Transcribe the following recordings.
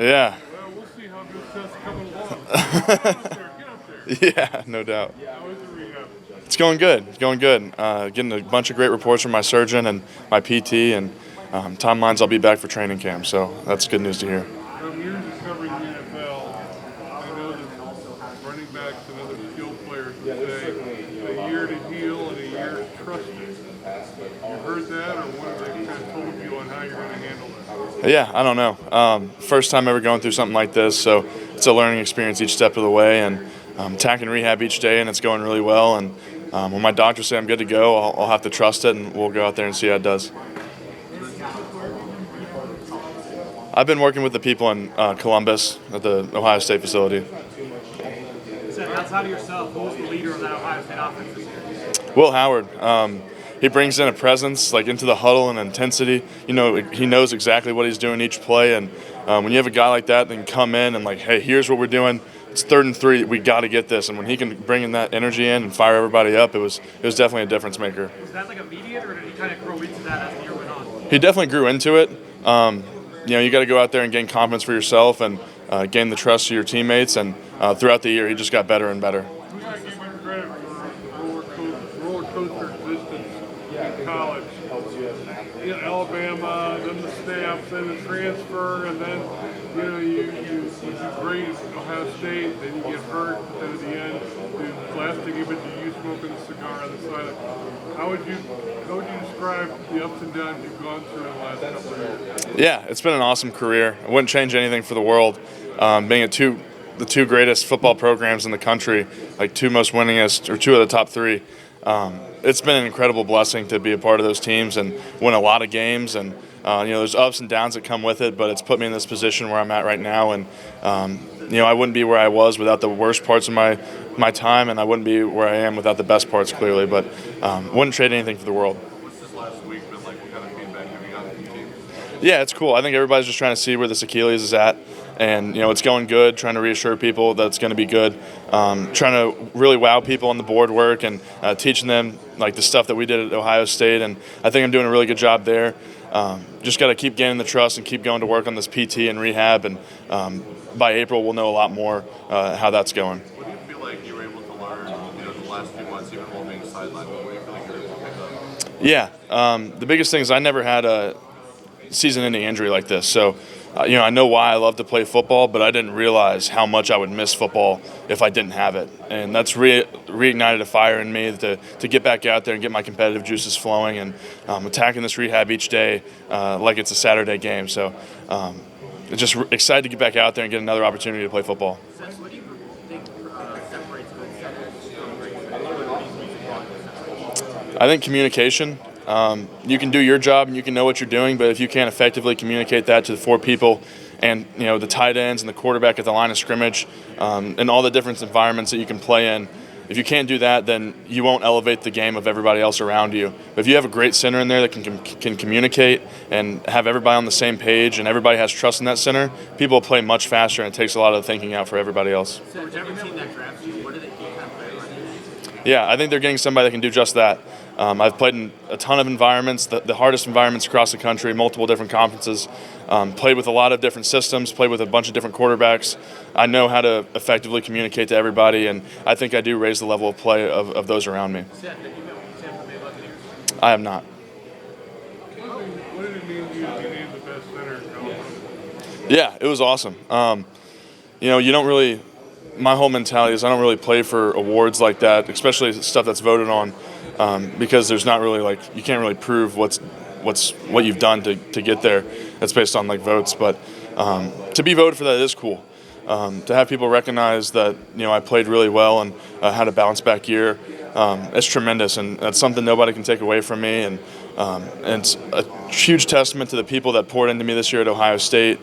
Yeah. Well, we'll see how good Seth's coming along. Get up there. Yeah, no doubt. How is the rehab? It's going good. It's going good. Getting a bunch of great reports from my surgeon and my PT, and timelines I'll be back for training camp. So that's good news to hear. From years of covering the NFL, I know that running backs and other skill players would say a year to heal and a year to trust it. You heard that, or what have they kind of told you on how you're going to handle this? Yeah, I don't know. First time ever going through something like this, so it's a learning experience each step of the way, and attacking rehab each day, and it's going really well. And when my doctors say I'm good to go, I'll have to trust it, and we'll go out there and see how it does. I've been working with the people in Columbus at the Ohio State facility. So outside of yourself, who's the leader of that Ohio State offense this year? Will Howard. He brings in a presence, like into the huddle and intensity. You know, he knows exactly what he's doing each play, and when you have a guy like that, then come in and like, hey, here's what we're doing. It's 3rd and 3. We got to get this. And when he can bring in that energy in and fire everybody up, it was definitely a difference maker. Was that like immediate, or did he kind of grow into that as the year went on? He definitely grew into it. You know, you got to go out there and gain confidence for yourself and gain the trust of your teammates. And throughout the year, he just got better and better. We got to give you credit for roller coaster existence in college. In Alabama, then the staff, then the transfer, and then you do great at Ohio State, then you get hurt, then at the end, the last thing you mentioned, you smoking a cigar on the side. How would you describe the ups and downs you've gone through in the last couple of years? Yeah, it's been an awesome career. I wouldn't change anything for the world. Being the two greatest football programs in the country, like 2 most winningest, or 2 of the top 3. It's been an incredible blessing to be a part of those teams and win a lot of games. And there's ups and downs that come with it, but it's put me in this position where I'm at right now. And I wouldn't be where I was without the worst parts of my time, and I wouldn't be where I am without the best parts, clearly. But wouldn't trade anything for the world. What's this last week been like? What kind of feedback have you gotten from the team? Yeah, it's cool. I think everybody's just trying to see where this Achilles is at. And, it's going good, trying to reassure people that it's going to be good, trying to really wow people on the board work and teaching them, like, the stuff that we did at Ohio State. And I think I'm doing a really good job there. Just got to keep gaining the trust and keep going to work on this PT and rehab. And by April, we'll know a lot more how that's going. What do you feel like you were able to learn, the last few months, even while being sidelined? What do you feel like you were able to pick up? Yeah, the biggest thing is I never had a season-ending injury like this. So, I know why I love to play football, but I didn't realize how much I would miss football if I didn't have it. And that's reignited a fire in me to get back out there and get my competitive juices flowing and attacking this rehab each day like it's a Saturday game. So just excited to get back out there and get another opportunity to play football. Seth, what do you think separates good centers from great centers? I think communication. You can do your job and you can know what you're doing, but if you can't effectively communicate that to the 4 people and the tight ends and the quarterback at the line of scrimmage and all the different environments that you can play in, if you can't do that, then you won't elevate the game of everybody else around you. But if you have a great center in there that can communicate and have everybody on the same page and everybody has trust in that center, people will play much faster, and it takes a lot of the thinking out for everybody else. So every team that drafts you, what do they kind of play like? Yeah, I think they're getting somebody that can do just that. I've played in a ton of environments, the hardest environments across the country, multiple different conferences, played with a lot of different systems, played with a bunch of different quarterbacks. I know how to effectively communicate to everybody, and I think I do raise the level of play of those around me. Seth, have you met Tampa Bay Buccaneers? I have not. What did it mean to you to be named the best center in college? Yeah, it was awesome. You don't really – my whole mentality is I don't really play for awards like that, especially stuff that's voted on. Because there's not really you can't really prove what you've done to get there. It's based on votes, but to be voted for that is cool. To have people recognize that I played really well and had a bounce back year, it's tremendous, and that's something nobody can take away from me. And it's a huge testament to the people that poured into me this year at Ohio State.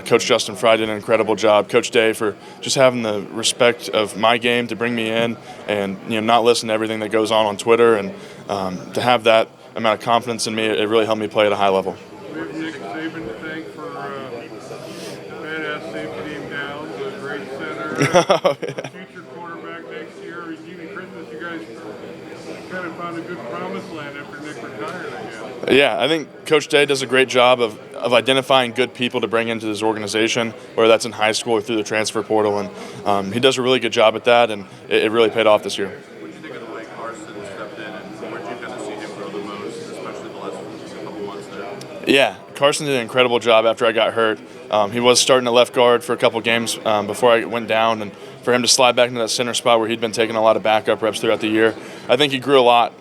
Coach Justin Fry did an incredible job. Coach Day for just having the respect of my game to bring me in and not listen to everything that goes on Twitter, and to have that amount of confidence in me, it really helped me play at a high level. We have Nick Saban to thank for badass safety team down, the great center, future quarterback next year. Even Christmas, you guys kind of found a good promised land after Nick retired, I guess. Yeah, I think Coach Day does a great job of identifying good people to bring into his organization, whether that's in high school or through the transfer portal, and he does a really good job at that, and it really paid off this year. What did you think of the way Carson stepped in, and where did you kind of see him grow the most, especially the last couple months there? Yeah, Carson did an incredible job after I got hurt. He was starting at left guard for a couple games before I went down, and for him to slide back into that center spot where he'd been taking a lot of backup reps throughout the year, I think he grew a lot.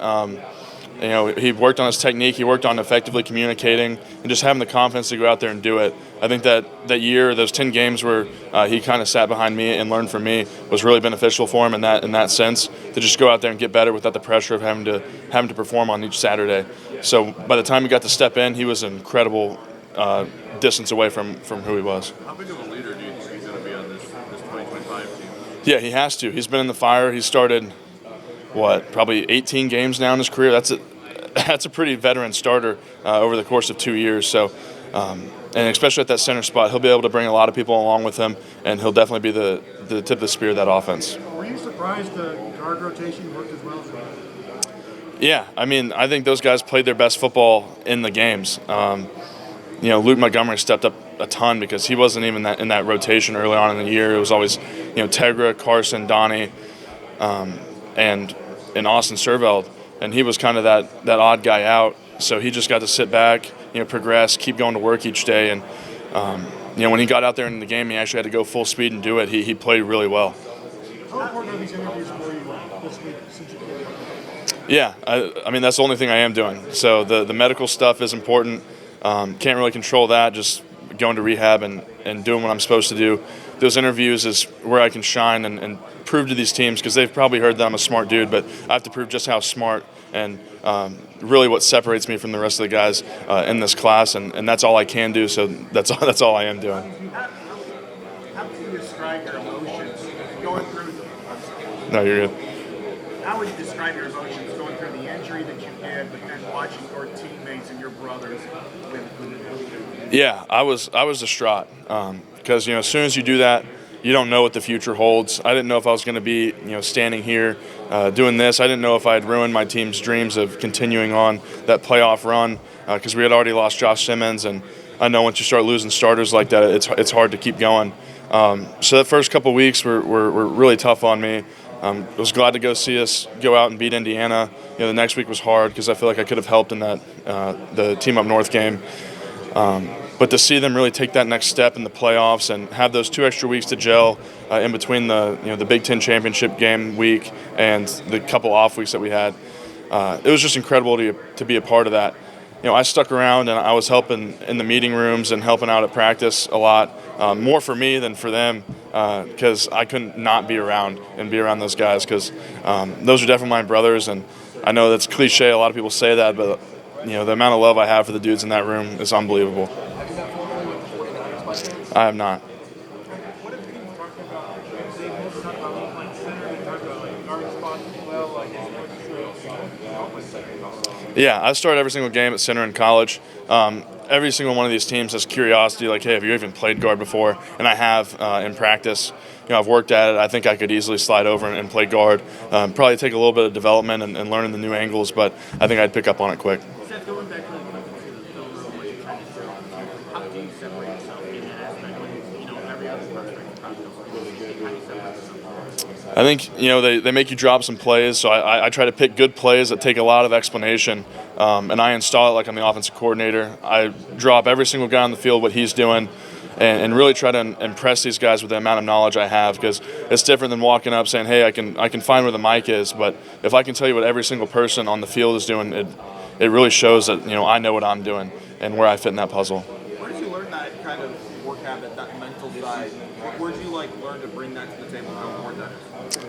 He worked on his technique, he worked on effectively communicating, and just having the confidence to go out there and do it. I think that year, those 10 games where he kind of sat behind me and learned from me was really beneficial for him in that sense, to just go out there and get better without the pressure of having to perform on each Saturday. So by the time he got to step in, he was an incredible distance away from who he was. How big of a leader do you think he's going to be on this 2025 team? Yeah, he has to. He's been in the fire. He started, probably 18 games now in his career. That's a pretty veteran starter over the course of 2 years. So, and especially at that center spot, he'll be able to bring a lot of people along with him, and he'll definitely be the tip of the spear of that offense. Were you surprised the guard rotation worked as well as it did? Yeah, I mean, I think those guys played their best football in the games. Luke Montgomery stepped up a ton because he wasn't even in that rotation early on in the year. It was always, Tegra, Carson, Donnie, and Austin Serveld, and he was kind of that odd guy out. So he just got to sit back, progress, keep going to work each day, and when he got out there in the game, he actually had to go full speed and do it. He played really well. How important are these interviews for you this week since you came? Yeah, I mean, that's the only thing I am doing. So the medical stuff is important. Can't really control that, just going to rehab and doing what I'm supposed to do. Those interviews is where I can shine and prove to these teams, because they've probably heard that I'm a smart dude, but I have to prove just how smart and really what separates me from the rest of the guys in this class, and that's all I can do, so that's all I am doing. How would you describe your emotions going through No, you're good. How would you describe your emotions going through the injury that you did, but then watching your teammates and your brothers win? Yeah, I was distraught because as soon as you do that, you don't know what the future holds. I didn't know if I was going to be standing here doing this. I didn't know if I had ruined my team's dreams of continuing on that playoff run because we had already lost Josh Simmons, and I know once you start losing starters like that, it's hard to keep going. So that first couple weeks were really tough on me. I was glad to go see us go out and beat Indiana. The next week was hard because I feel like I could have helped in that the team up north game. But to see them really take that next step in the playoffs and have those 2 extra weeks to gel in between the Big Ten championship game week and the couple off weeks that we had, it was just incredible to be a part of that. I stuck around and I was helping in the meeting rooms and helping out at practice a lot, more for me than for them, because I couldn't not be around those guys, because those are definitely my brothers, and I know that's cliche. A lot of people say that, but the amount of love I have for the dudes in that room is unbelievable. Have you met formally with the 49ers by chance? I have not. What have teams talked about? They both talk about like center, they talk about like guard spots as well. Like, Yeah, I start every single game at center in college. Every single one of these teams has curiosity, like, hey, have you even played guard before? And I have in practice. I've worked at it. I think I could easily slide over and play guard. Probably take a little bit of development and learning the new angles, but I think I'd pick up on it quick. Seth, going back to the film room, what you're trying to do, how do you separate yourself in that aspect when every other prospect probably does? How do you separate yourself? I think they make you drop some plays, so I try to pick good plays that take a lot of explanation, and I install it like I'm the offensive coordinator. I drop every single guy on the field what he's doing, and really try to impress these guys with the amount of knowledge I have, because it's different than walking up saying, hey, I can find where the mic is, but if I can tell you what every single person on the field is doing, it really shows that I know what I'm doing and where I fit in that puzzle. Where did you learn that kind of work habit, that mental side? Where did you learn to bring that to the table? How important that is?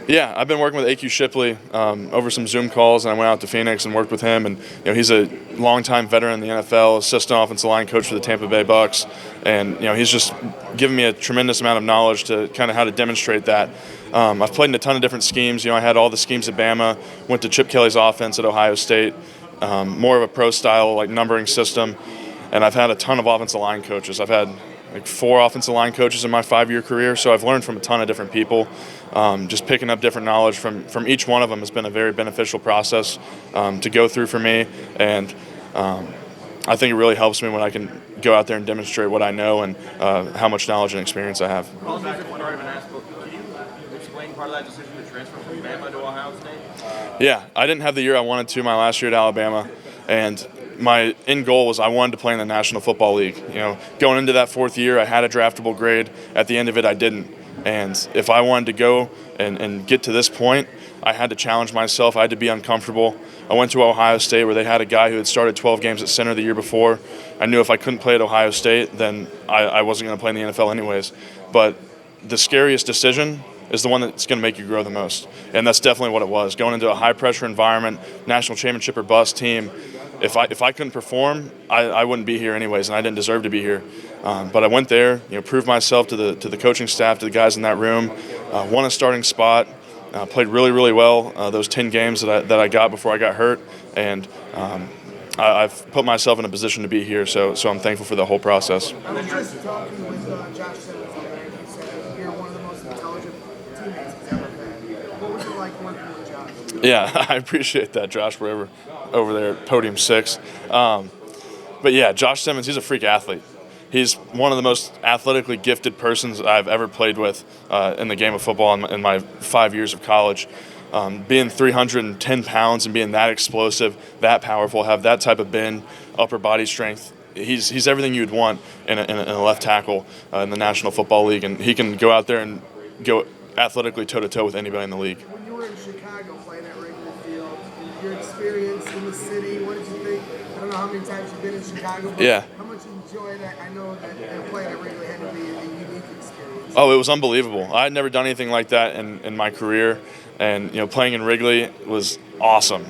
Yeah, I've been working with AQ Shipley over some Zoom calls, and I went out to Phoenix and worked with him. And he's a longtime veteran in the NFL, assistant offensive line coach for the Tampa Bay Bucks, and he's just given me a tremendous amount of knowledge to kind of how to demonstrate that. I've played in a ton of different schemes. I had all the schemes at Bama, went to Chip Kelly's offense at Ohio State, more of a pro style numbering system, and I've had a ton of offensive line coaches. I've had like 4 offensive line coaches in my 5-year career, so I've learned from a ton of different people. Just picking up different knowledge from each one of them has been a very beneficial process to go through for me, and I think it really helps me when I can go out there and demonstrate what I know and how much knowledge and experience I have. Can you explain part of that decision to transfer from Bama to Ohio State? Yeah, I didn't have the year I wanted to my last year at Alabama, and my end goal was I wanted to play in the National Football League. Going into that 4th year, I had a draftable grade. At the end of it, I didn't. And if I wanted to go and get to this point, I had to challenge myself. I had to be uncomfortable. I went to Ohio State where they had a guy who had started 12 games at center the year before. I knew if I couldn't play at Ohio State, then I wasn't going to play in the NFL anyways. But the scariest decision is the one that's going to make you grow the most. And that's definitely what it was. Going into a high-pressure environment, national championship or bust team, if I couldn't perform, I wouldn't be here anyways, and I didn't deserve to be here. But I went there, proved myself to the coaching staff, to the guys in that room, won a starting spot, played really, really well those 10 games that I got before I got hurt, and I've put myself in a position to be here, so I'm thankful for the whole process. I was just talking with Josh Simmons over there, and he said you're one of the most intelligent teammates he's ever had. What was it like working with Josh? Yeah, I appreciate that, Josh, wherever over there at Podium 6. But yeah, Josh Simmons, he's a freak athlete. He's one of the most athletically gifted persons I've ever played with in the game of football in my 5 years of college. Being 310 pounds and being that explosive, that powerful, have that type of bend, upper body strength, he's everything you'd want in a left tackle in the National Football League, and he can go out there and go athletically toe-to-toe with anybody in the league. When you were in Chicago playing at Wrigley Field, your experience in the city, what did you think? I don't know how many times you've been in Chicago, but Yeah. how much you enjoyed that? I know that playing at Wrigley had to be a unique experience. Oh, it was unbelievable. I had never done anything like that in my career, and playing in Wrigley was awesome.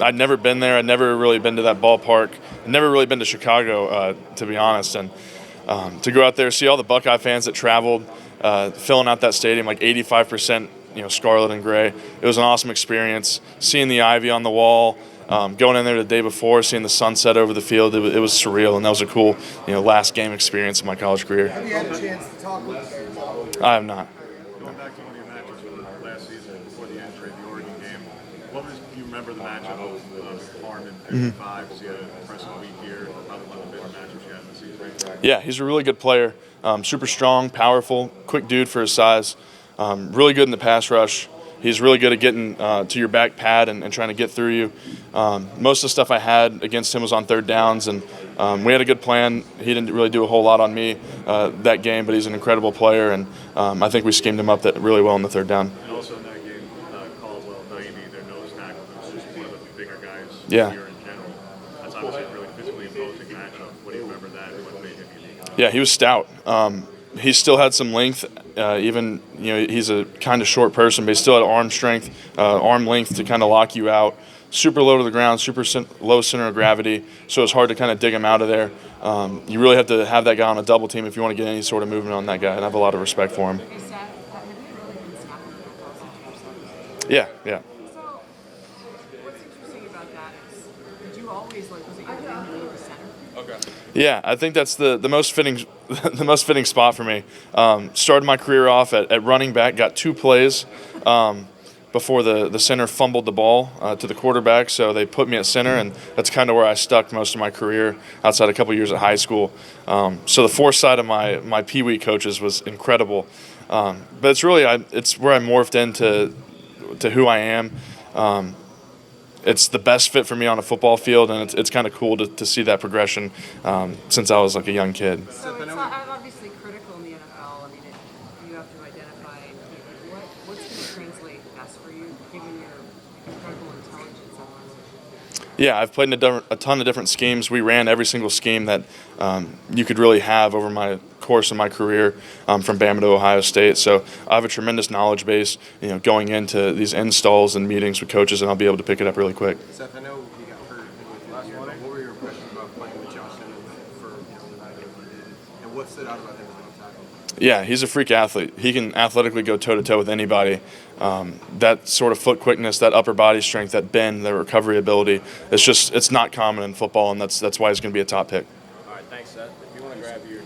I'd never been there. I'd never really been to that ballpark. I'd never really been to Chicago, to be honest. And to go out there, see all the Buckeye fans that traveled, filling out that stadium like 85%, scarlet and gray. It was an awesome experience. Seeing the ivy on the wall, going in there the day before, seeing the sunset over the field, it was surreal, and that was a cool, last game experience in my college career. Have you had a chance to talk with them? I have not. Going back to one of your matches from last season before the injury, the Oregon game, do you remember the matchup of Arm in 55? So you had an impressive week here, probably one of the better matchups you had in the season. Yeah, he's a really good player. Super strong, powerful, quick dude for his size. Really good in the pass rush. He's really good at getting to your back pad and trying to get through you. Most of the stuff I had against him was on third downs, and we had a good plan. He didn't really do a whole lot on me that game, but he's an incredible player, and I think we schemed him up really well in the third down. And also in that game, Caldwell, Naimi, their nose tackle, was just one of the bigger guys Yeah. here in general. That's obviously a really physically imposing matchup. What do you remember that and what made him unique? Yeah, he was stout. He still had some length. Even he's a kind of short person, but he still had arm strength, arm length to kind of lock you out. Super low to the ground, super low center of gravity, so it's hard to kind of dig him out of there. You really have to have that guy on a double team if you want to get any sort of movement on that guy, and I have a lot of respect for him. Hey, Seth, have you really been stopping football since you were 7? Yeah. So, what's interesting about that is, did you always, was it your dream to be the center? Yeah, I think that's the most fitting the most fitting spot for me. Started my career off at running back, got 2 plays before the center fumbled the ball to the quarterback, so they put me at center, and that's kind of where I stuck most of my career outside a couple years at high school. So the foresight of my Pee Wee coaches was incredible. But it's really it's where I morphed into who I am. It's the best fit for me on a football field, and it's kind of cool to see that progression since I was like a young kid. So it's not obviously critical in the NFL. I mean, you have to identify what's going to translate best for you, given your incredible intelligence on this. Yeah, I've played in a ton of different schemes. We ran every single scheme that you could really have over my course of my career from Bama to Ohio State. So I have a tremendous knowledge base, going into these installs and meetings with coaches, and I'll be able to pick it up really quick. Seth, I know you got hurt with the last one, but what were your impressions about playing with Josh Simmons for the night that you did, and what stood out about him as a left tackle? Yeah, he's a freak athlete. He can athletically go toe-to-toe with anybody. That sort of foot quickness, that upper body strength, that bend, that recovery ability, it's not common in football, and that's why he's going to be a top pick. All right, thanks, Seth. If you want to grab your